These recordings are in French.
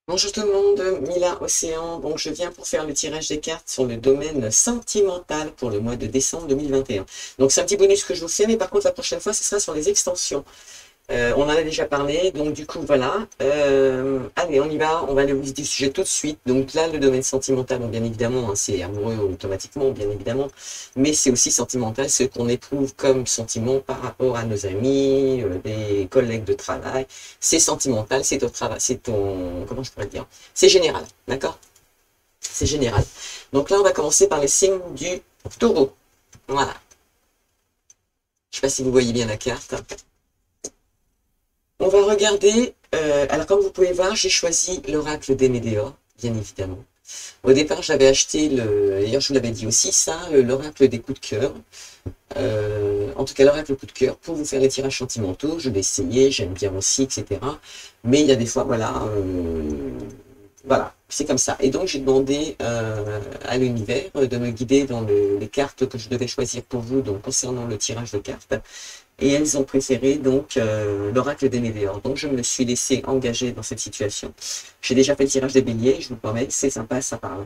Bonjour tout le monde, Mila Océan. Donc je viens pour faire le tirage des cartes sur le domaine sentimental pour le mois de décembre 2021. Donc c'est un petit bonus que je vous fais, mais par contre la prochaine fois ce sera sur les extensions. On en a déjà parlé, donc du coup voilà. Allez, on y va, on va aller au vif du sujet tout de suite. Donc là, le domaine sentimental, bon, bien évidemment, hein, c'est amoureux automatiquement, bien évidemment, mais c'est aussi sentimental ce qu'on éprouve comme sentiment par rapport à nos amis, des collègues de travail. C'est sentimental, c'est ton travail, c'est ton, comment je pourrais dire, c'est général, d'accord? C'est général. Donc là, on va commencer par les signes du taureau. Voilà. Je sais pas si vous voyez bien la carte. On va regarder, alors comme vous pouvez voir, j'ai choisi l'oracle des Médéors, bien évidemment. Au départ, j'avais acheté, d'ailleurs je vous l'avais dit aussi, ça, l'oracle des coups de cœur. En tout cas, l'oracle coup de cœur, pour vous faire les tirages sentimentaux, je l'ai essayé, j'aime bien aussi, etc. Mais il y a des fois, voilà, c'est comme ça. Et donc, j'ai demandé à l'univers de me guider dans les cartes que je devais choisir pour vous, donc concernant le tirage de cartes. Et elles ont préféré donc l'oracle des Médéors. Donc je me suis laissé engager dans cette situation. J'ai déjà fait le tirage des béliers, je vous promets, c'est sympa, ça parle.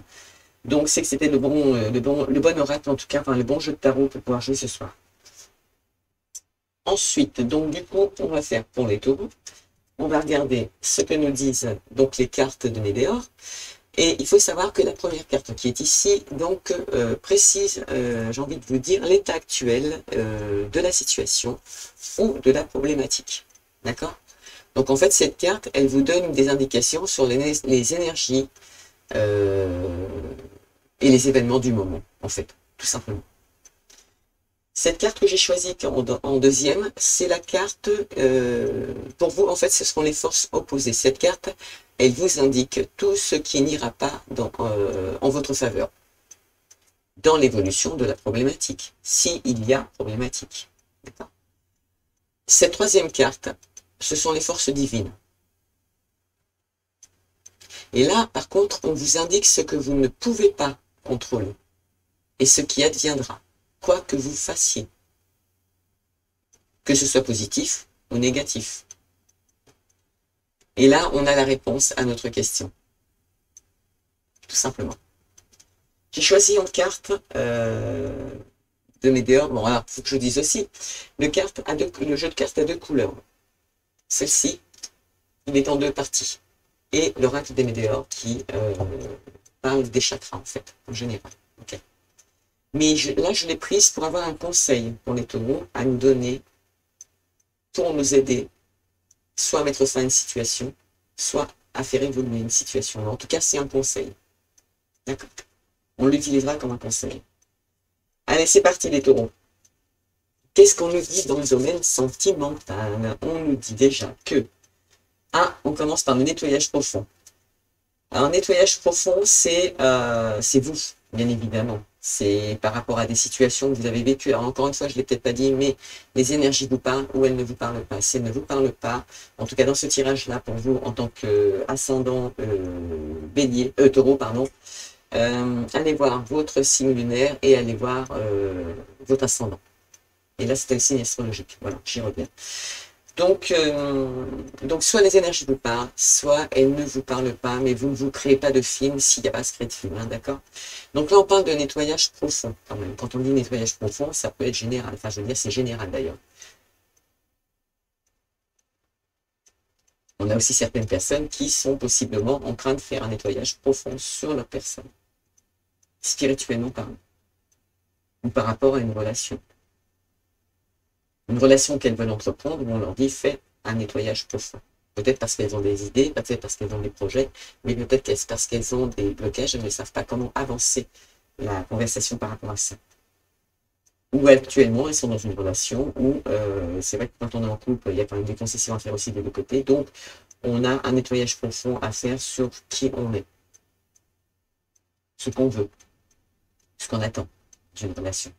Donc c'est que c'était le bon oracle en tout cas, enfin le bon jeu de tarot pour pouvoir jouer ce soir. Ensuite, donc du coup, on va faire pour les taureaux. On va regarder ce que nous disent donc les cartes de Médéor. Et il faut savoir que la première carte qui est ici, donc, précise, j'ai envie de vous dire, l'état actuel de la situation ou de la problématique. D'accord? Donc, en fait, cette carte, elle vous donne des indications sur les énergies euh, et les événements du moment, en fait, tout simplement. Cette carte que j'ai choisie en deuxième, c'est la carte, pour vous, en fait, ce seront les forces opposées. Cette carte, elle vous indique tout ce qui n'ira pas en votre faveur, dans l'évolution de la problématique, s'il y a problématique. Cette troisième carte, ce sont les forces divines. Et là, par contre, on vous indique ce que vous ne pouvez pas contrôler et ce qui adviendra, quoi que vous fassiez, que ce soit positif ou négatif. Et là, on a la réponse à notre question, tout simplement. J'ai choisi en carte de Médéor. Bon, alors, il faut que je dise aussi, le jeu de cartes a deux couleurs. Celle-ci, il est en deux parties. Et l'oracle des Médéors qui parle des chakras, en fait, en général. Okay. Mais là, je l'ai prise pour avoir un conseil pour les taureaux à nous donner pour nous aider soit à mettre fin à une situation, soit à faire évoluer une situation. En tout cas, c'est un conseil. D'accord? On l'utilisera comme un conseil. Allez, c'est parti les taureaux. Qu'est-ce qu'on nous dit dans le domaine sentimental? On nous dit déjà que, on commence par le nettoyage profond. Alors, un nettoyage profond, c'est vous, bien évidemment. C'est par rapport à des situations que vous avez vécues. Alors, encore une fois, je ne l'ai peut-être pas dit, mais les énergies vous parlent ou elles ne vous parlent pas. Si elles ne vous parlent pas, en tout cas dans ce tirage-là, pour vous, en tant qu'ascendant taureau, pardon, allez voir votre signe lunaire et allez voir votre ascendant. Et là, c'était le signe astrologique. Voilà, j'y reviens. Donc, soit les énergies vous parlent, soit elles ne vous parlent pas, mais vous ne vous créez pas de film s'il n'y a pas ce créé de film, hein, d'accord? Donc là, on parle de nettoyage profond, quand même. Quand on dit nettoyage profond, ça peut être général. Enfin, je veux dire, c'est général, d'ailleurs. On a aussi certaines personnes qui sont possiblement en train de faire un nettoyage profond sur leur personne, spirituellement parlant, ou par rapport à une relation. Une relation qu'elles veulent entreprendre, où on leur dit, fais un nettoyage profond. Peut-être parce qu'elles ont des idées, peut-être parce qu'elles ont des projets, mais peut-être parce qu'elles ont des blocages, elles ne savent pas comment avancer la conversation par rapport à ça. Ou actuellement, elles sont dans une relation où c'est vrai que quand on est en couple, il y a quand même des concessions à faire aussi des deux côtés. Donc, on a un nettoyage profond à faire sur qui on est, ce qu'on veut, ce qu'on attend d'une relation.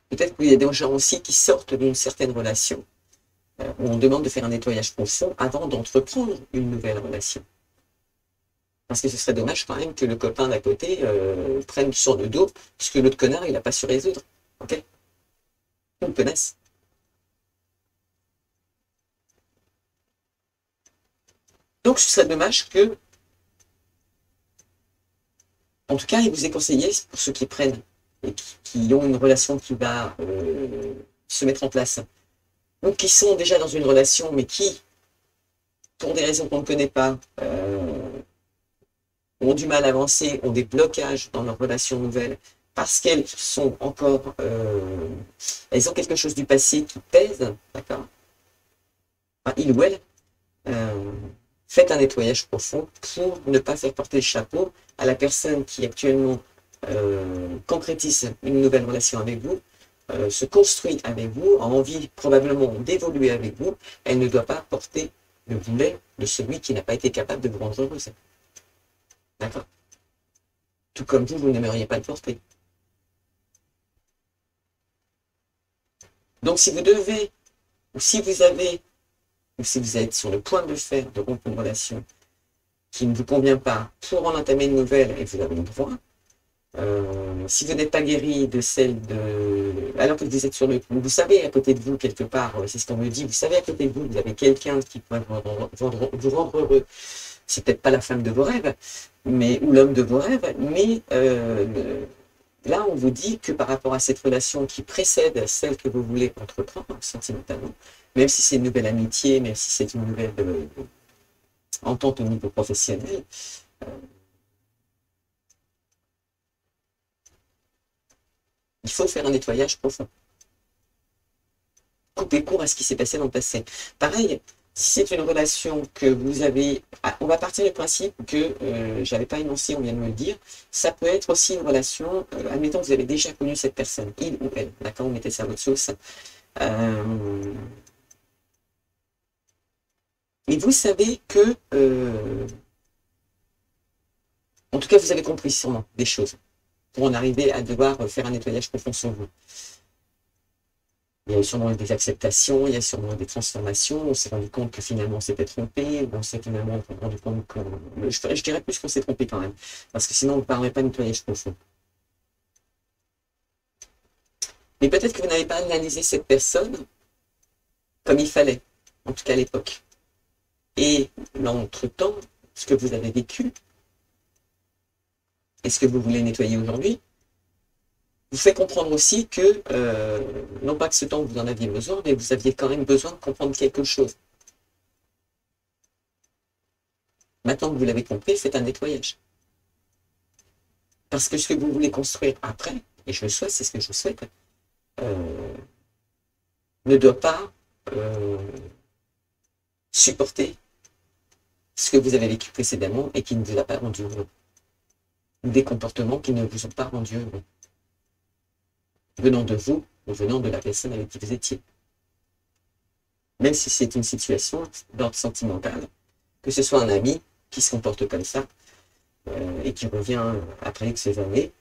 Peut-être qu'il y a des gens aussi qui sortent d'une certaine relation où on demande de faire un nettoyage profond avant d'entreprendre une nouvelle relation. Parce que ce serait dommage quand même que le copain d'à côté prenne sur le dos, puisque l'autre connard, il n'a pas su résoudre. Ok? On le connaisse. Donc, ce serait dommage que, en tout cas, il vous est conseillé, pour ceux qui prennent et qui ont une relation qui va se mettre en place, donc qui sont déjà dans une relation, mais qui, pour des raisons qu'on ne connaît pas, ont du mal à avancer, ont des blocages dans leur relation nouvelle, parce qu'elles sont encore, elles ont quelque chose du passé qui pèse, d'accord? Enfin, il ou elle, faites un nettoyage profond pour ne pas faire porter le chapeau à la personne qui actuellement concrétise une nouvelle relation avec vous, se construit avec vous, a envie probablement d'évoluer avec vous. Elle ne doit pas porter le boulet de celui qui n'a pas été capable de vous rendre heureuse. D'accord? Tout comme vous, vous n'aimeriez pas le porter. Donc si vous devez, ou si vous avez, ou si vous êtes sur le point de faire, de rompre une relation qui ne vous convient pas, pour en entamer une nouvelle, et vous avez le droit, si vous n'êtes pas guéri de celle de... Alors que vous êtes sur le... Vous savez, à côté de vous, quelque part, c'est ce qu'on me dit, vous savez, à côté de vous, vous avez quelqu'un qui pourrait vous rendre heureux. C'est peut-être pas la femme de vos rêves, mais, ou l'homme de vos rêves, mais là, on vous dit que par rapport à cette relation qui précède celle que vous voulez entreprendre sentimentalement, même si c'est une nouvelle amitié, même si c'est une nouvelle entente au niveau professionnel, il faut faire un nettoyage profond. Couper court à ce qui s'est passé dans le passé. Pareil, si c'est une relation que vous avez... on va partir du principe que, je n'avais pas énoncé, on vient de me le dire, ça peut être aussi une relation, admettons que vous avez déjà connu cette personne, il ou elle, d'accord, vous mettez ça à votre sauce. Et vous savez que, en tout cas, vous avez compris sûrement des choses pour en arriver à devoir faire un nettoyage profond sur vous. Il y a sûrement des acceptations, il y a sûrement des transformations, on s'est rendu compte que finalement on s'était trompé, on s'est finalement rendu compte que... Je dirais plus qu'on s'est trompé quand même, parce que sinon on ne parlerait pas de nettoyage profond. Mais peut-être que vous n'avez pas analysé cette personne comme il fallait, en tout cas à l'époque. Et l'entretemps, ce que vous avez vécu, et ce que vous voulez nettoyer aujourd'hui, vous fait comprendre aussi que, non pas que ce temps vous en aviez besoin, mais vous aviez quand même besoin de comprendre quelque chose. Maintenant que vous l'avez compris, faites un nettoyage. Parce que ce que vous voulez construire après, et je le souhaite, c'est ce que je souhaite, ne doit pas supporter ce que vous avez vécu précédemment et qui ne vous a pas rendu heureux. Ou des comportements qui ne vous ont pas rendu heureux. Venant de vous ou venant de la personne avec qui vous étiez. Même si c'est une situation d'ordre sentimental, que ce soit un ami qui se comporte comme ça et qui revient après X années,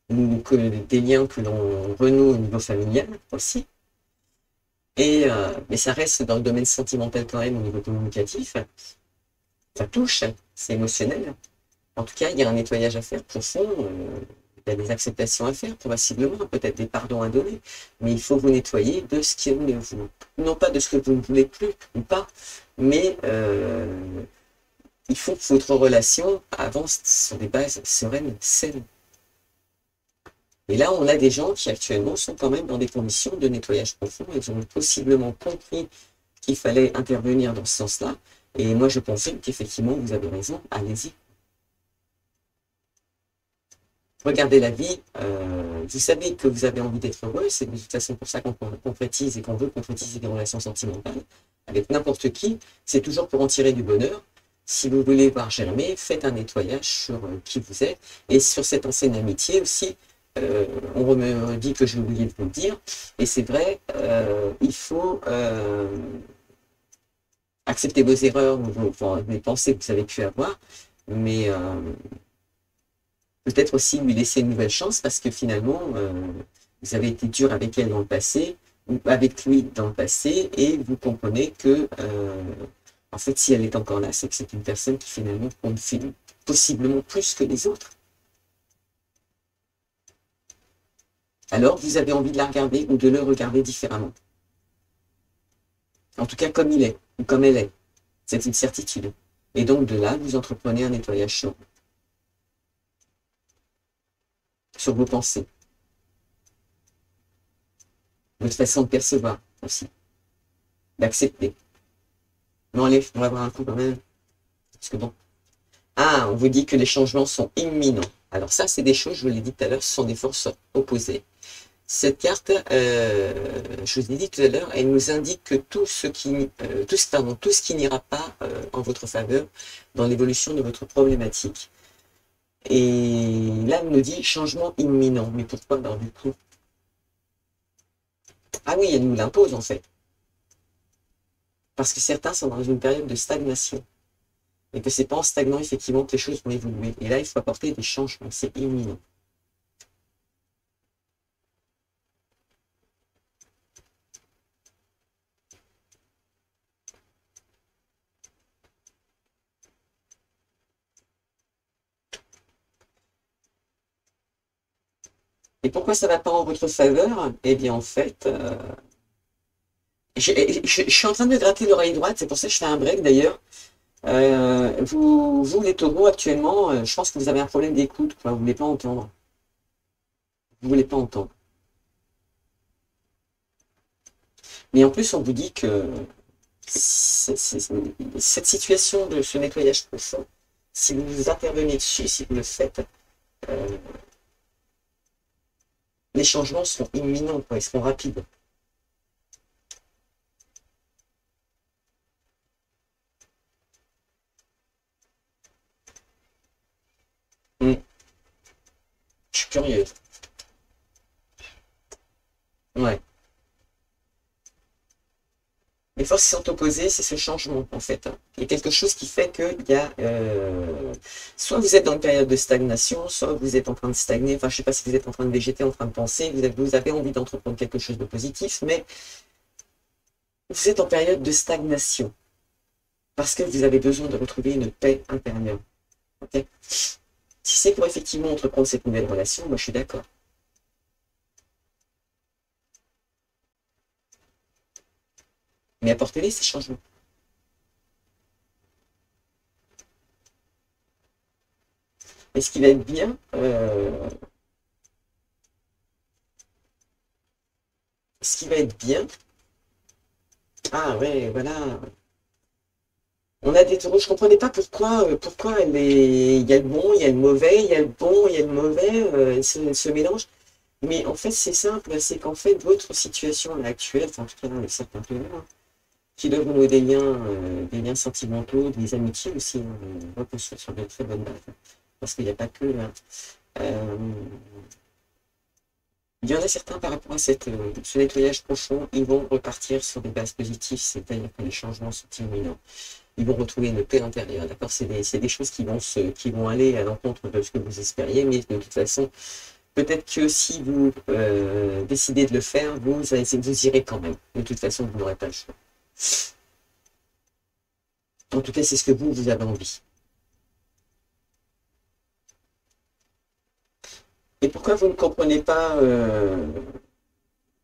ou que des liens que l'on renoue au niveau familial aussi. Mais ça reste dans le domaine sentimental quand même au niveau communicatif. Ça touche, c'est émotionnel. En tout cas, il y a un nettoyage à faire profond. Il y a des acceptations à faire, probablement, peut-être des pardons à donner, mais il faut vous nettoyer de ce qui ne vous... Non pas de ce que vous ne voulez plus ou pas, mais il faut que votre relation avance sur des bases sereines, saines. Et là, on a des gens qui actuellement sont quand même dans des conditions de nettoyage profond. Ils ont possiblement compris qu'il fallait intervenir dans ce sens-là. Et moi, je confirme qu'effectivement, vous avez raison, allez-y. Regardez la vie, vous savez que vous avez envie d'être heureux, c'est de toute façon pour ça qu'on concrétise et qu'on veut concrétiser des relations sentimentales avec n'importe qui, c'est toujours pour en tirer du bonheur. Si vous voulez voir germer, faites un nettoyage sur qui vous êtes et sur cette ancienne amitié aussi. On me dit que j'ai oublié de vous le dire, et c'est vrai, il faut accepter vos erreurs, les pensées que vous avez pu avoir, mais peut-être aussi lui laisser une nouvelle chance parce que finalement, vous avez été dur avec elle dans le passé, ou avec lui dans le passé, et vous comprenez que, en fait, si elle est encore là, c'est que c'est une personne qui finalement compte possiblement plus que les autres. Alors, vous avez envie de la regarder ou de le regarder différemment. En tout cas, comme il est, ou comme elle est. C'est une certitude. Et donc de là, vous entreprenez un nettoyage sur vos pensées, votre façon de percevoir aussi, d'accepter. Non, allez, on va voir un coup quand même. Parce que bon. Ah, on vous dit que les changements sont imminents. Alors ça, c'est des choses, je vous l'ai dit tout à l'heure, ce sont des forces opposées. Cette carte, je vous ai dit tout à l'heure, elle nous indique que tout ce qui n'ira pas en votre faveur dans l'évolution de votre problématique. Et là, elle nous dit changement imminent. Mais pourquoi alors, du coup? Ah oui, elle nous l'impose en fait. Parce que certains sont dans une période de stagnation. Et que c'est pas en stagnant effectivement que les choses vont évoluer. Et là, il faut apporter des changements. C'est imminent. Et pourquoi ça ne va pas en votre faveur? Eh bien, en fait, je suis en train de gratter l'oreille droite, c'est pour ça que je fais un break d'ailleurs. Vous, les taureaux, actuellement, je pense que vous avez un problème d'écoute, quoi. Vous ne voulez pas entendre. Vous voulez pas entendre. Mais en plus, on vous dit que cette situation de ce nettoyage profond, si vous intervenez dessus, si vous le faites, euh, les changements seront imminents, quoi. Ils seront rapides. Hmm. Je suis curieuse. Ouais. Les forces qui sont opposées, c'est ce changement, en fait. Il y a quelque chose qui fait qu'il y a... soit vous êtes dans une période de stagnation, soit vous êtes en train de stagner. Enfin, je ne sais pas si vous êtes en train de végéter, en train de penser. Vous avez envie d'entreprendre quelque chose de positif, mais vous êtes en période de stagnation. Parce que vous avez besoin de retrouver une paix intérieure. Okay, si c'est pour effectivement entreprendre cette nouvelle relation, moi je suis d'accord. Mais apportez-les ces changements. Et ce qui va être bien, ce qui va être bien, ah ouais, voilà. On a des taureaux, je ne comprenais pas pourquoi il y a le bon, il y a le mauvais, il y a le bon, il y a le mauvais, se mélangent. Mais en fait, c'est simple, c'est qu'en fait, votre situation là, actuelle, enfin, en tout cas dans les certains taureaux, hein, qui doivent nouer des liens sentimentaux, des amitiés aussi, hein, reconstruire sur de très bonnes bases. Parce qu'il n'y a pas que, hein. Euh, il y en a certains par rapport à ce nettoyage profond, ils vont repartir sur des bases positives, c'est-à-dire que les changements sont imminents. Ils vont retrouver une paix intérieure, d'accord? C'est des choses qui vont aller à l'encontre de ce que vous espériez, mais de toute façon, peut-être que si vous décidez de le faire, vous irez quand même. De toute façon, vous n'aurez pas le choix. En tout cas, c'est ce que vous avez envie. Et pourquoi vous ne comprenez pas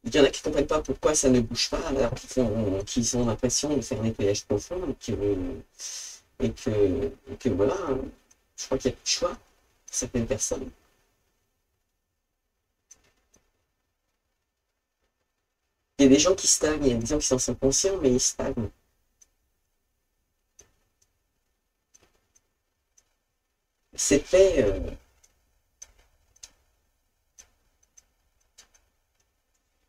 il y en a qui ne comprennent pas pourquoi ça ne bouge pas, alors qu'ils ont l'impression de faire un nettoyage profond et que voilà, hein, je crois qu'il n'y a plus de choix pour certaines personnes. Il y a des gens qui stagnent, il y a des gens qui s'en sont conscients, mais ils stagnent. C'était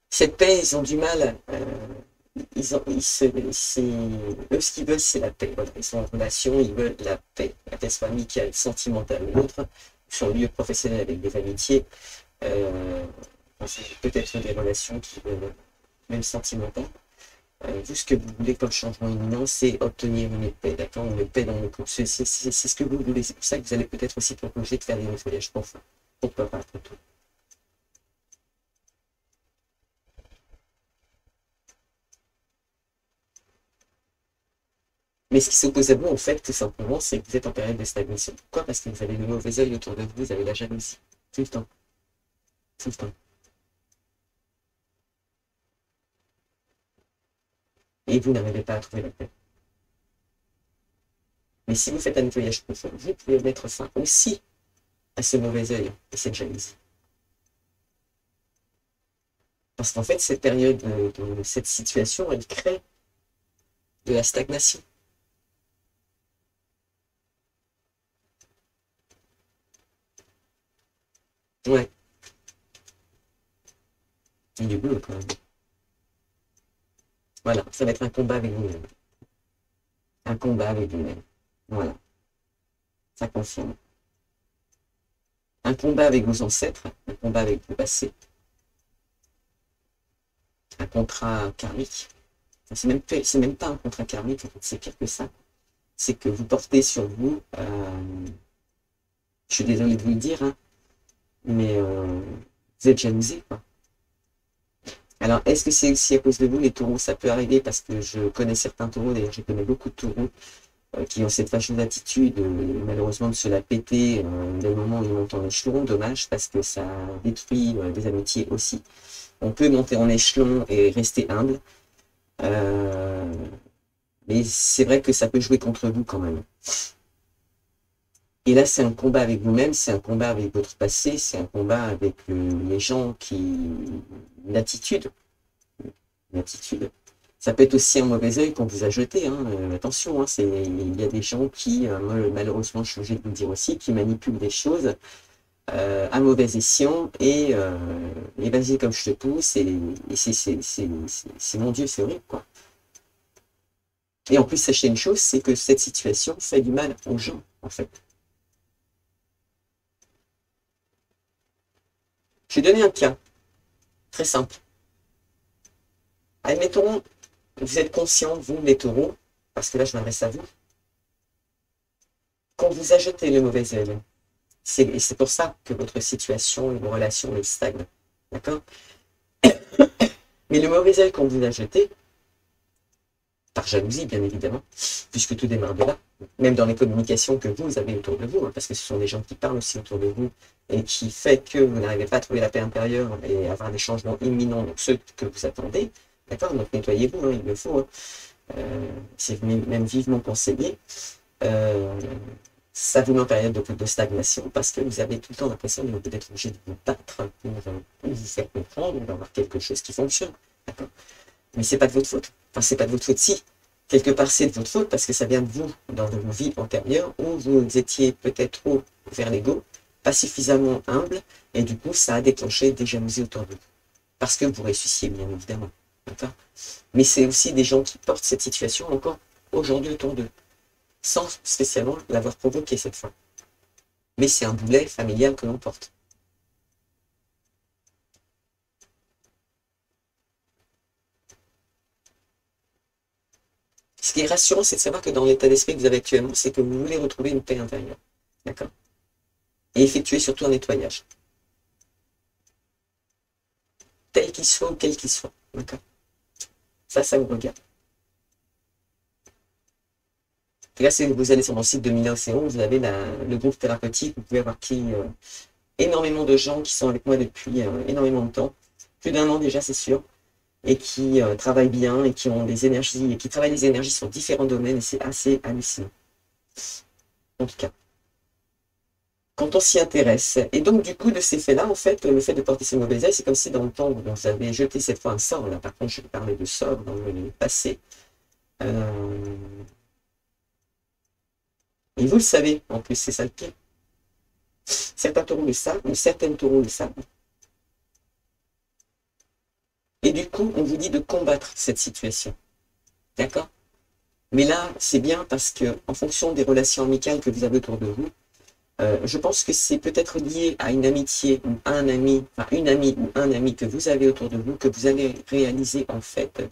cette paix, ils ont du mal. Eux, ce qu'ils veulent, c'est la paix. Voilà. Ils sont en relation, ils veulent la paix, qu'elle soit amicale, sentimentale ou autre, sur le lieu professionnel avec des amitiés, euh, peut-être des relations qui même sentimentales. Vous, ce que vous voulez comme changement imminent, c'est obtenir une paix, d'accord? Une paix dans le couple. C'est ce que vous voulez. C'est pour ça que vous allez peut-être aussi proposer de faire des nettoyages profonds. Pourquoi pas, après tout. Mais ce qui s'oppose à vous, en fait, tout simplement, c'est que vous êtes en période de stagnation. Pourquoi? Parce que vous avez le mauvais œil autour de vous, vous avez la jalousie. Tout le temps. Tout le temps. Et vous n'arrivez pas à trouver la paix. Mais si vous faites un nettoyage profond, vous pouvez mettre fin aussi à ce mauvais œil et cette jalousie. Parce qu'en fait, cette période, cette situation, elle crée de la stagnation. Ouais. Et du boulot quand même. Voilà, ça va être un combat avec vous-même. Un combat avec vous-même. Voilà, ça confirme. Un combat avec vos ancêtres, un combat avec vos passés. Un contrat karmique. C'est même pas un contrat karmique, en fait, c'est pire que ça. C'est que vous portez sur vous, je suis désolé de vous le dire, hein, mais vous êtes jalousé, quoi. Alors, est-ce que c'est aussi à cause de vous, les taureaux? Ça peut arriver parce que je connais certains taureaux, d'ailleurs, je connais beaucoup de taureaux qui ont cette fâcheuse attitude, malheureusement, de se la péter dès le moment où ils montent en échelon. Dommage, parce que ça détruit des amitiés aussi. On peut monter en échelon et rester humble, mais c'est vrai que ça peut jouer contre vous quand même. Et là, c'est un combat avec vous-même, c'est un combat avec votre passé, c'est un combat avec les gens qui... L'attitude. Ça peut être aussi un mauvais œil qu'on vous a jeté, hein. Attention, hein, il y a des gens qui, malheureusement, je suis obligé de vous le dire aussi, qui manipulent des choses à mauvais escient et vas-y comme je te pousse et c'est mon Dieu, c'est horrible, quoi. Et en plus, sachez une chose, c'est que cette situation fait du mal aux gens, en fait. Je vais donner un cas très simple. Admettons, vous êtes conscient, vous, les taureaux, parce que là, je m'adresse à vous, qu'on vous a jeté le mauvais œil. Et c'est pour ça que votre situation et vos relations les stagnent. D'accord? Mais le mauvais œil qu'on vous a jeté, par jalousie, bien évidemment, puisque tout démarre de là, même dans les communications que vous avez autour de vous, hein, parce que ce sont des gens qui parlent aussi autour de vous, et qui fait que vous n'arrivez pas à trouver la paix intérieure et avoir des changements imminents, donc ceux que vous attendez, d'accord? Donc nettoyez-vous, hein, il le faut, hein. C'est même vivement conseillé. Ça vous met en période de stagnation parce que vous avez tout le temps l'impression d'être obligé de vous battre pour vous faire comprendre d'avoir quelque chose qui fonctionne, d'accord? Mais c'est pas de votre faute. Enfin, c'est pas de votre faute. Si, quelque part, c'est de votre faute parce que ça vient de vous, dans vos vies antérieures, où vous étiez peut-être trop vers l'ego, pas suffisamment humble, et du coup, ça a déclenché des jalousies autour de vous. Parce que vous ressuscitez, bien évidemment. D'accord? Mais c'est aussi des gens qui portent cette situation encore aujourd'hui autour d'eux, sans spécialement l'avoir provoqué cette fois. Mais c'est un boulet familial que l'on porte. Ce qui est rassurant, c'est de savoir que dans l'état d'esprit que vous avez actuellement, c'est que vous voulez retrouver une paix intérieure. D'accord? Et effectuer surtout un nettoyage. Tel qu'il soit ou quel qu'il soit. D'accord? Ça vous regarde. Et là, si vous allez sur mon site de Mila Océan, vous avez le groupe thérapeutique, vous pouvez avoir pris énormément de gens qui sont avec moi depuis énormément de temps, plus d'un an déjà, c'est sûr, et qui travaillent bien et qui ont des énergies, et qui travaillent les énergies sur différents domaines, et c'est assez hallucinant. En tout cas, quand on s'y intéresse. Et donc, du coup, de ces faits-là, en fait, le fait de porter ce mauvais œil, c'est comme si dans le temps où vous avez jeté cette fois un sort, là, par contre, je vais parler de sort dans le passé. Et vous le savez, en plus, c'est ça le pire. Certains taureaux le savent, ou certaines taureaux le savent. Et du coup, on vous dit de combattre cette situation. D'accord? Mais là, c'est bien parce que, en fonction des relations amicales que vous avez autour de vous, je pense que c'est peut-être lié à une amitié ou à un ami, enfin une amie ou un ami que vous avez autour de vous, que vous avez réalisé en fait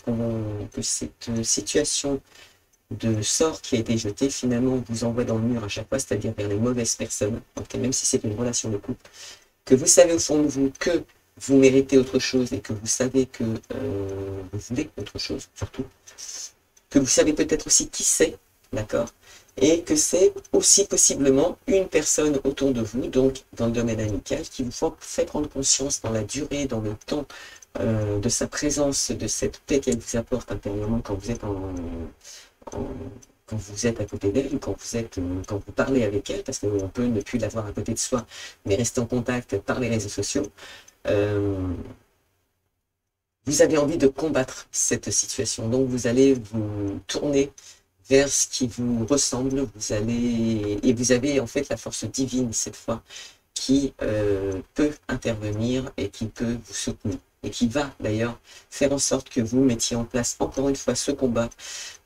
que cette situation de sort qui a été jeté finalement vous envoie dans le mur à chaque fois, c'est-à-dire vers les mauvaises personnes, donc, même si c'est une relation de couple, que vous savez au fond de vous que vous méritez autre chose et que vous savez que vous voulez autre chose, surtout, que vous savez peut-être aussi qui c'est, d'accord? Et que c'est aussi possiblement une personne autour de vous, donc dans le domaine amical, qui vous fait prendre conscience dans la durée, dans le temps de sa présence, de cette paix qu'elle vous apporte intérieurement quand vous êtes quand vous êtes à côté d'elle ou quand vous parlez avec elle, parce qu'on peut ne plus l'avoir à côté de soi, mais rester en contact par les réseaux sociaux, vous avez envie de combattre cette situation. Donc, vous allez vous tourner vers ce qui vous ressemble. Et vous avez en fait la force divine cette fois qui peut intervenir et qui peut vous soutenir. Et qui va d'ailleurs faire en sorte que vous mettiez en place encore une fois ce combat.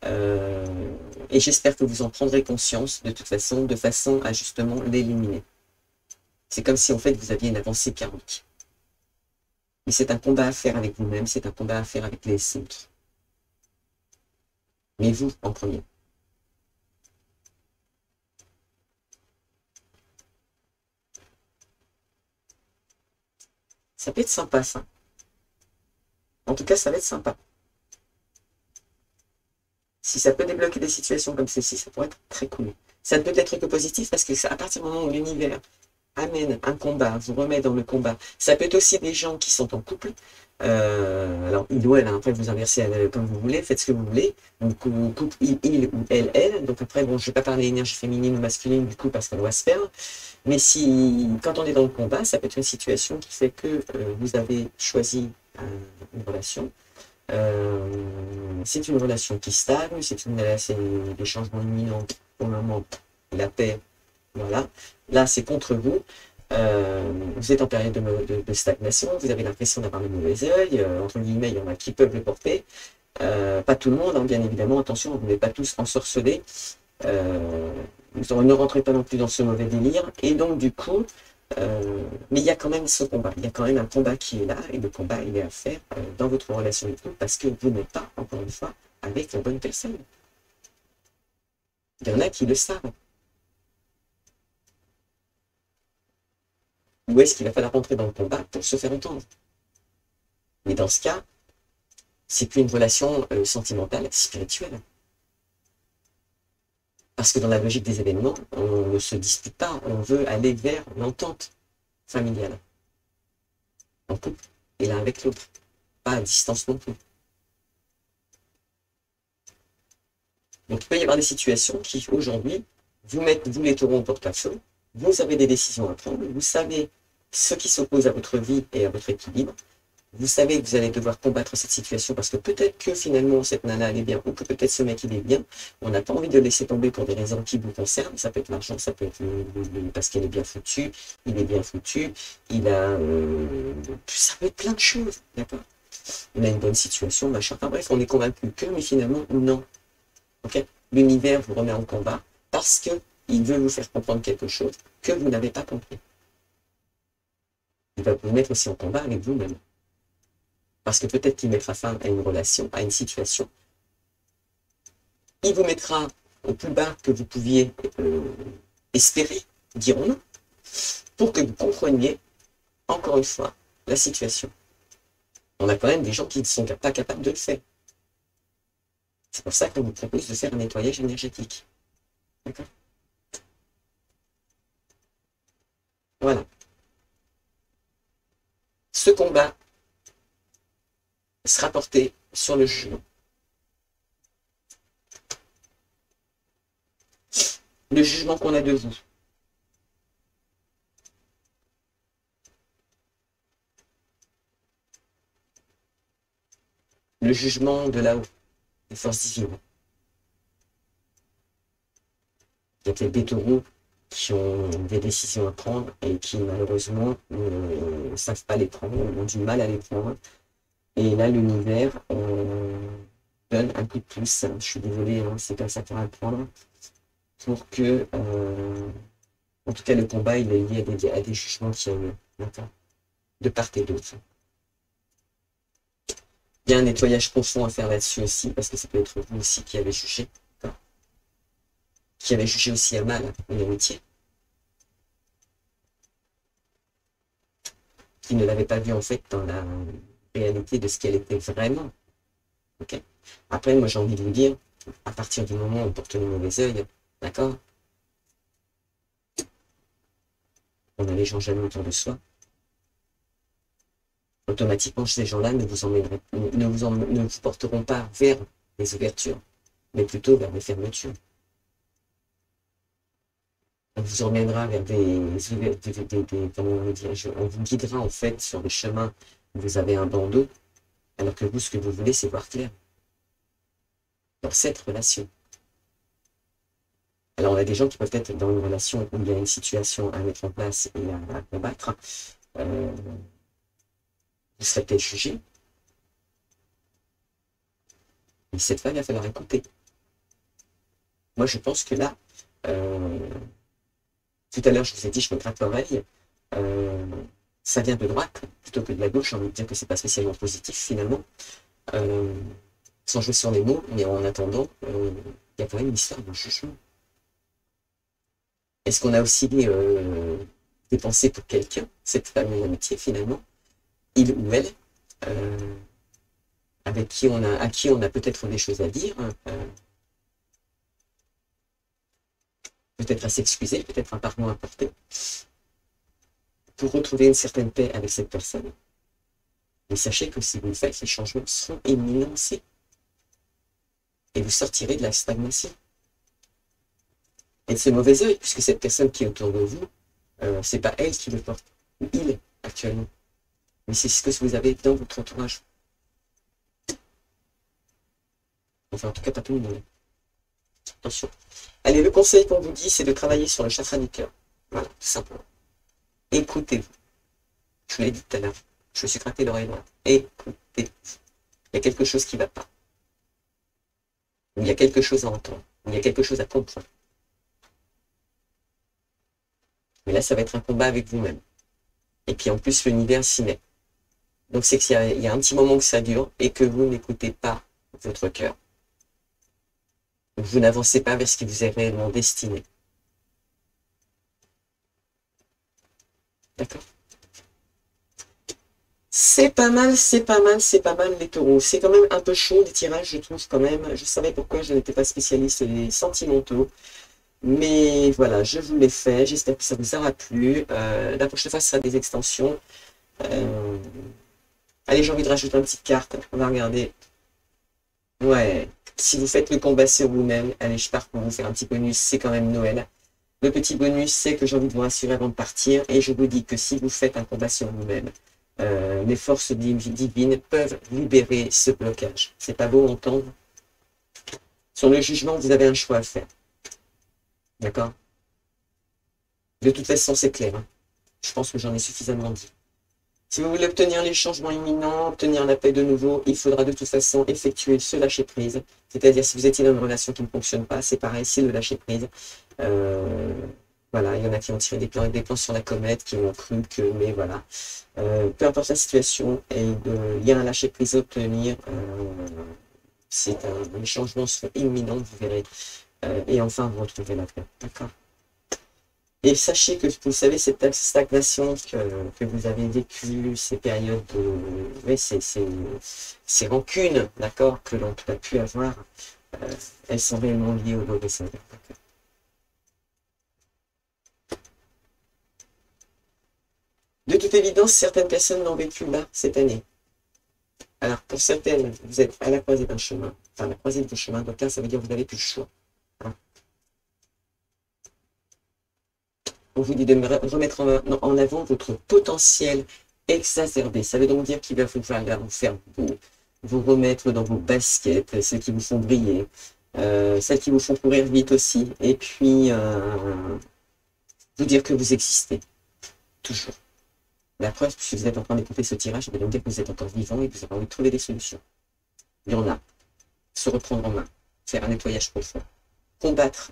Et j'espère que vous en prendrez conscience de toute façon, de façon à justement l'éliminer. C'est comme si en fait vous aviez une avancée karmique. Mais c'est un combat à faire avec vous-même, c'est un combat à faire avec les autres. Mais vous, en premier. Ça peut être sympa, ça. En tout cas, ça va être sympa. Si ça peut débloquer des situations comme celle-ci, ça pourrait être très cool. Ça ne peut être que positif parce que à partir du moment où l'univers amène un combat, vous remet dans le combat. Ça peut être aussi des gens qui sont en couple. Alors, il ou elle, hein, après vous inversez comme vous voulez, faites ce que vous voulez. Donc, couple il ou elle. Donc après, bon, je ne vais pas parler énergie féminine ou masculine du coup parce qu'on doit se perdre. Mais si, quand on est dans le combat, ça peut être une situation qui fait que vous avez choisi une relation. C'est une relation qui stagne, c'est des changements imminents pour le moment, la paix. Voilà. Là, c'est contre vous. Vous êtes en période de stagnation, vous avez l'impression d'avoir le mauvais œil. Entre guillemets, il y en a qui peuvent le porter. Pas tout le monde, hein, bien évidemment. Attention, vous n'êtes pas tous ensorcelés. Ne rentrez pas non plus dans ce mauvais délire. Et donc, du coup, mais il y a quand même ce combat. Il y a quand même un combat qui est là. Et le combat, il est à faire dans votre relation de couple parce que vous n'êtes pas, encore une fois, avec la bonne personne. Il y en a qui le savent. Ou est-ce qu'il va falloir rentrer dans le combat pour se faire entendre? Mais dans ce cas, c'est plus une relation sentimentale, spirituelle. Parce que dans la logique des événements, on ne se dispute pas, on veut aller vers l'entente familiale. En couple, et l'un avec l'autre. Pas à distance non plus. Donc il peut y avoir des situations qui, aujourd'hui, vous mettent, vous les taureaux en porte-à-faux, vous avez des décisions à prendre, vous savez ce qui s'oppose à votre vie et à votre équilibre, vous savez que vous allez devoir combattre cette situation parce que peut-être que finalement cette nana elle est bien ou que peut-être ce mec il est bien. On n'a pas envie de le laisser tomber pour des raisons qui vous concernent. Ça peut être l'argent, ça peut être parce qu'il est bien foutu, il est bien foutu, il a ça peut être plein de choses, d'accord? On a une bonne situation, machin. Enfin bref, on est convaincu que, mais finalement non. Ok? L'univers vous remet en combat parce que il veut vous faire comprendre quelque chose que vous n'avez pas compris. Il va vous mettre aussi en combat avec vous-même. Parce que peut-être qu'il mettra fin à une relation, à une situation. Il vous mettra au plus bas que vous pouviez espérer, dirons-nous, pour que vous compreniez, encore une fois, la situation. On a quand même des gens qui ne sont pas capables de le faire. C'est pour ça qu'on vous propose de faire un nettoyage énergétique. D'accord? Voilà. Ce combat sera porté sur le jugement. Le jugement qu'on a de vous. Le jugement de là-haut, des forces divines. Il y a des taureaux qui ont des décisions à prendre et qui malheureusement ne savent pas les prendre, ont du mal à les prendre. Et là, l'univers donne un coup de pouce. Je suis désolé, hein, c'est comme ça qu'on va le prendre. Pour que, en tout cas, le combat, il est lié à des jugements qui ont lieu. De part et d'autre. Il y a un nettoyage profond à faire là-dessus aussi, parce que ça peut être vous aussi qui avez jugé. Qui avez jugé aussi à mal une amitié. Qui ne l'avait pas vu en fait dans la réalité de ce qu'elle était vraiment. Okay. Après, moi j'ai envie de vous dire, à partir du moment où on porte le mauvais œil, d'accord, on a les gens jaloux autour de soi, automatiquement ces gens-là ne vous porteront pas vers les ouvertures, mais plutôt vers les fermetures. on vous emmènera vers comment on dire, on vous guidera en fait sur des chemins où vous avez un bandeau, alors que vous, ce que vous voulez, c'est voir clair dans cette relation. Alors, on a des gens qui peuvent être dans une relation où il y a une situation à mettre en place et à combattre. Vous serez peut-être jugé. Mais cette fois, il va falloir écouter. Moi, je pense que là, tout à l'heure, je vous ai dit, je me gratte l'oreille. Ça vient de droite plutôt que de la gauche. J'ai envie de dire que c'est pas spécialement positif finalement. Sans jouer sur les mots, mais en attendant, il y a quand même une histoire de jugement. Est-ce qu'on a aussi des pensées pour quelqu'un, cette famille d'amitié finalement, il ou elle, à qui on a peut-être des choses à dire, peut-être à s'excuser, peut-être un pardon à porter, pour retrouver une certaine paix avec cette personne. Mais sachez que si vous le faites, les changements seront imminents aussi. Et vous sortirez de la stagnation. Et de ce mauvais œil, puisque cette personne qui est autour de vous, c'est pas elle qui le porte, ou il, actuellement. Mais c'est ce que vous avez dans votre entourage. Enfin, en tout cas, pas tout le monde. Attention. Allez, le conseil qu'on vous dit, c'est de travailler sur le chakra du cœur. Voilà, tout simplement. Écoutez-vous. Je vous l'ai dit tout à l'heure. Je me suis gratté l'oreille droite. Écoutez-vous. Il y a quelque chose qui ne va pas. Il y a quelque chose à entendre. Il y a quelque chose à comprendre. Mais là, ça va être un combat avec vous-même. Et puis en plus, l'univers s'y met. Donc c'est qu'il y a un petit moment que ça dure et que vous n'écoutez pas votre cœur. Vous n'avancez pas vers ce qui vous est réellement destiné. D'accord? C'est pas mal, c'est pas mal, c'est pas mal les taureaux. C'est quand même un peu chaud les tirages, je trouve quand même. Je savais pourquoi je n'étais pas spécialiste des sentimentaux. Mais voilà, je vous l'ai fait. J'espère que ça vous aura plu. La prochaine fois, ce sera des extensions. Allez, j'ai envie de rajouter une petite carte. On va regarder. Ouais. Si vous faites le combat sur vous-même, allez, je pars pour vous faire un petit bonus. C'est quand même Noël. Le petit bonus, c'est que j'ai envie de vous rassurer avant de partir. Et je vous dis que si vous faites un combat sur vous-même, les forces divines peuvent libérer ce blocage. C'est pas beau à entendre? Sur le jugement, vous avez un choix à faire. D'accord? De toute façon, c'est clair. Hein. Je pense que j'en ai suffisamment dit. Si vous voulez obtenir les changements imminents, obtenir la paix de nouveau, il faudra de toute façon effectuer ce lâcher-prise. C'est-à-dire, si vous étiez dans une relation qui ne fonctionne pas, c'est pareil, c'est le lâcher-prise. Voilà, il y en a qui ont tiré des plans sur la comète, qui ont cru que, mais voilà. Peu importe la situation, il y a un lâcher-prise à obtenir. Les changements seront imminents, vous verrez. Et enfin, vous retrouvez la paix. D'accord? Et sachez que, vous savez, cette stagnation que vous avez vécue, ces périodes de... Oui, ces rancunes, d'accord, que l'on a pu avoir, elles sont réellement liées au mauvais salaire. De toute évidence, certaines personnes l'ont vécu là, cette année. Alors, pour certaines, vous êtes à la croisée d'un chemin, enfin, à la croisée d'un chemin, donc là, ça veut dire que vous n'avez plus le choix. Hein. On vous dit de remettre en avant votre potentiel exacerbé. Ça veut donc dire qu'il va vous faire vous remettre dans vos baskets, celles qui vous font briller, celles qui vous font courir vite aussi, et puis vous dire que vous existez. Toujours. La preuve, si vous êtes en train d'écouter ce tirage, ça veut donc dire que vous êtes encore vivant et que vous avez envie de trouver des solutions. Il y en a. Se reprendre en main, faire un nettoyage profond, combattre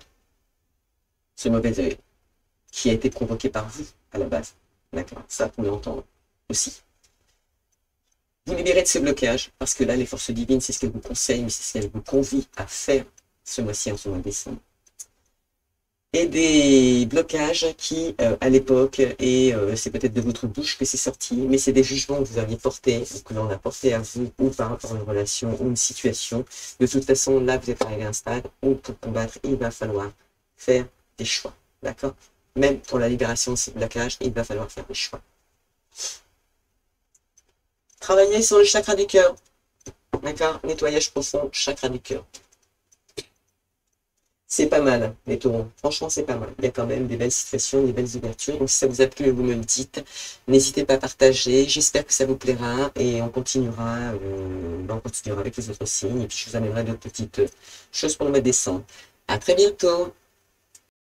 ce mauvais œil qui a été provoqué par vous à la base. D'accord? Ça, vous pouvez l'entendre aussi. Vous libérez de ce blocage, parce que là, les forces divines, c'est ce qu'elles vous conseillent, mais c'est ce qu'elles vous convient à faire ce mois-ci, en ce mois de décembre. Et des blocages qui, à l'époque, et c'est peut-être de votre bouche que c'est sorti, mais c'est des jugements que vous aviez portés, ou que l'on a portés à vous, ou par rapport à une relation, ou une situation. De toute façon, là, vous êtes arrivé à un stade où, pour combattre, il va falloir faire des choix. D'accord? Même pour la libération de ces blocages, il va falloir faire des choix. Travailler sur le chakra du cœur. D'accord? Nettoyage profond, chakra du cœur. C'est pas mal, les taureaux. Franchement, c'est pas mal. Il y a quand même des belles situations, des belles ouvertures. Donc, si ça vous a plu, vous me le dites. N'hésitez pas à partager. J'espère que ça vous plaira et on continuera avec les autres signes. Et puis, je vous amènerai d'autres petites choses pour le mois de décembre. À très bientôt!